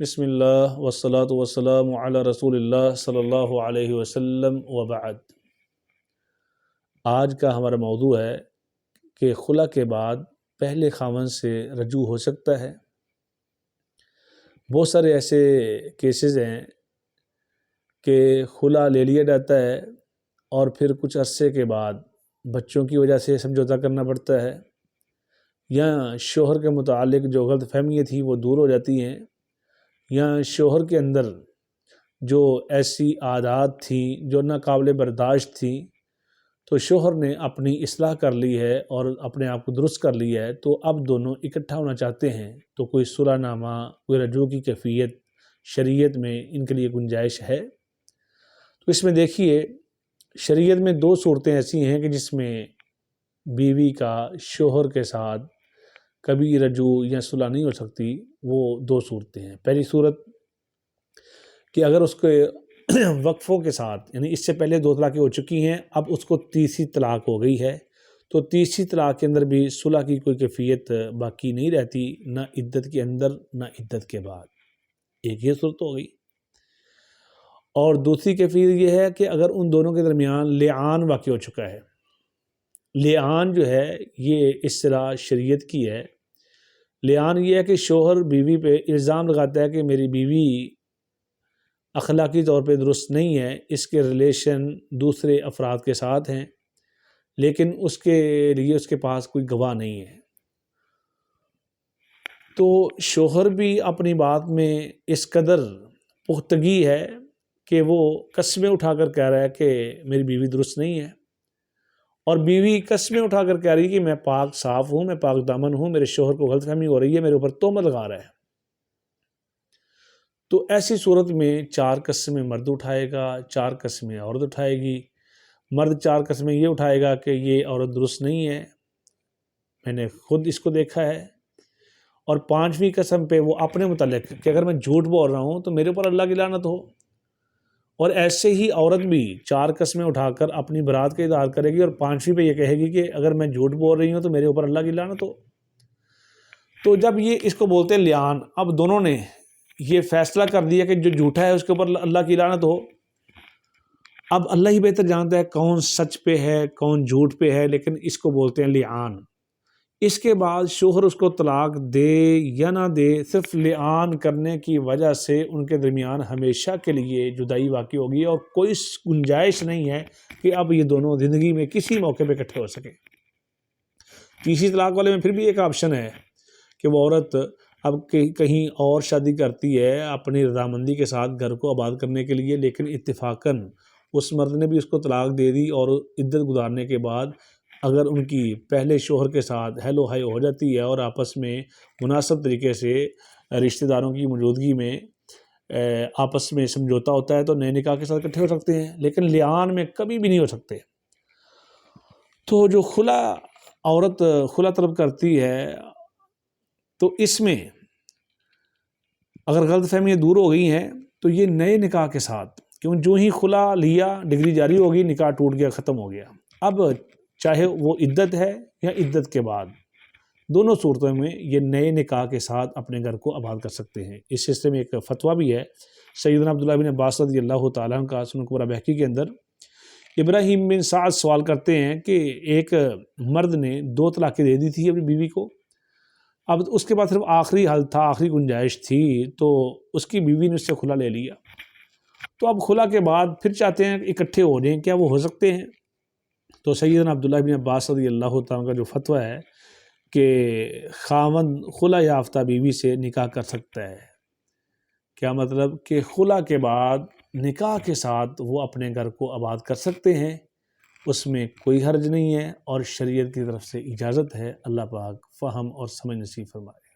بسم اللہ والصلاة والسلام علی رسول اللہ صلی اللہ علیہ وسلم وبعد۔ آج کا ہمارا موضوع ہے کہ خلا کے بعد پہلے خاوند سے رجوع ہو سکتا ہے۔ بہت سارے ایسے کیسز ہیں کہ خلا لے لیا جاتا ہے اور پھر کچھ عرصے کے بعد بچوں کی وجہ سے سمجھوتا کرنا پڑتا ہے، یا شوہر کے متعلق جو غلط فہمیاں تھیں وہ دور ہو جاتی ہیں، یا شوہر کے اندر جو ایسی عادات تھیں جو ناقابل برداشت تھیں تو شوہر نے اپنی اصلاح کر لی ہے اور اپنے آپ کو درست کر لیا ہے، تو اب دونوں اکٹھا ہونا چاہتے ہیں، تو کوئی صلح نامہ، کوئی رجوع کی کیفیت شریعت میں ان کے لیے گنجائش ہے۔ تو اس میں دیکھیے، شریعت میں دو صورتیں ایسی ہیں کہ جس میں بیوی کا شوہر کے ساتھ کبھی رجوع یا صلح نہیں ہو سکتی۔ وہ دو صورتیں ہیں۔ پہلی صورت کہ اگر اس کے وقفوں کے ساتھ، یعنی اس سے پہلے دو طلاقیں ہو چکی ہیں، اب اس کو تیسری طلاق ہو گئی ہے، تو تیسری طلاق کے اندر بھی صلح کی کوئی کیفیت باقی نہیں رہتی، نہ عدت کے اندر نہ عدت کے بعد۔ ایک یہ صورت ہو گئی۔ اور دوسری کیفیت یہ ہے کہ اگر ان دونوں کے درمیان لعان واقع ہو چکا ہے۔ لعان جو ہے یہ اصطلاح شریعت کی ہے۔ لعان یہ ہے کہ شوہر بیوی پہ الزام لگاتا ہے کہ میری بیوی اخلاقی طور پہ درست نہیں ہے، اس کے ریلیشن دوسرے افراد کے ساتھ ہیں، لیکن اس کے لیے اس کے پاس کوئی گواہ نہیں ہے۔ تو شوہر بھی اپنی بات میں اس قدر پختگی ہے کہ وہ قسمیں اٹھا کر کہہ رہا ہے کہ میری بیوی درست نہیں ہے، اور بیوی قسمیں اٹھا کر کہہ رہی ہے کہ میں پاک صاف ہوں، میں پاک دامن ہوں، میرے شوہر کو غلط فہمی ہو رہی ہے، میرے اوپر تہمت لگا رہا ہے۔ تو ایسی صورت میں 4 قسمیں مرد اٹھائے گا، 4 قسمیں عورت اٹھائے گی۔ مرد 4 قسمیں یہ اٹھائے گا کہ یہ عورت درست نہیں ہے، میں نے خود اس کو دیکھا ہے۔ اور 5ویں قسم پہ وہ اپنے متعلق کہ اگر میں جھوٹ بول رہا ہوں تو میرے اوپر اللہ کی لعنت ہو۔ اور ایسے ہی عورت بھی 4 قسمیں اٹھا کر اپنی برات کا اظہار کرے گی، اور 5ویں پہ یہ کہے گی کہ اگر میں جھوٹ بول رہی ہوں تو میرے اوپر اللہ کی لعنت ہو۔ تو جب یہ اس کو بولتے ہیں لعان، اب دونوں نے یہ فیصلہ کر دیا کہ جو جھوٹا ہے اس کے اوپر اللہ کی لعنت ہو۔ اب اللہ ہی بہتر جانتا ہے کون سچ پہ ہے کون جھوٹ پہ ہے، لیکن اس کو بولتے ہیں لعان۔ اس کے بعد شوہر اس کو طلاق دے یا نہ دے، صرف لعان کرنے کی وجہ سے ان کے درمیان ہمیشہ کے لیے جدائی واقع ہوگی، اور کوئی گنجائش نہیں ہے کہ اب یہ دونوں زندگی میں کسی موقع پہ اکٹھے ہو سکیں۔ تیسری طلاق والے میں پھر بھی ایک آپشن ہے کہ وہ عورت اب کہیں اور شادی کرتی ہے اپنی رضامندی کے ساتھ گھر کو آباد کرنے کے لیے، لیکن اتفاقاً اس مرد نے بھی اس کو طلاق دے دی، اور عدت گزارنے کے بعد اگر ان کی پہلے شوہر کے ساتھ ہیلو ہائی ہو جاتی ہے اور آپس میں مناسب طریقے سے رشتہ داروں کی موجودگی میں آپس میں سمجھوتا ہوتا ہے تو نئے نکاح کے ساتھ اکٹھے ہو سکتے ہیں، لیکن لعان میں کبھی بھی نہیں ہو سکتے۔ تو جو عورت خلا طلب کرتی ہے تو اس میں اگر غلط فہمیاں دور ہو گئی ہیں تو یہ نئے نکاح کے ساتھ، کیوں جو ہی خلا لیا ڈگری جاری ہوگی، نکاح ٹوٹ گیا، ختم ہو گیا۔ اب چاہے وہ عدت ہے یا عدت کے بعد، دونوں صورتوں میں یہ نئے نکاح کے ساتھ اپنے گھر کو آباد کر سکتے ہیں۔ اس سلسلے میں ایک فتویٰ بھی ہے سیدنا عبداللہ بن عباس رضی اللہ تعالیٰ عنہ کا، سنن کبریٰ بہقی کے اندر۔ ابراہیم بن سعد سوال کرتے ہیں کہ ایک مرد نے 2 طلاقیں دے دی تھی اپنی بیوی کو، اب اس کے بعد صرف آخری حل تھا، آخری گنجائش تھی، تو اس کی بیوی نے اس سے خلا لے لیا، تو اب خلا کے بعد پھر چاہتے ہیں کہ اکٹھے ہو جائیں، کیا وہ ہو سکتے ہیں؟ تو سیدنا عبداللہ بن عباس رضی اللہ تعالیٰ کا جو فتویٰ ہے کہ خاوند خلا یافتہ بیوی سے نکاح کر سکتا ہے۔ کیا مطلب کہ خلا کے بعد نکاح کے ساتھ وہ اپنے گھر کو آباد کر سکتے ہیں، اس میں کوئی حرج نہیں ہے، اور شریعت کی طرف سے اجازت ہے۔ اللہ پاک فہم اور سمجھ نصیب فرمائے۔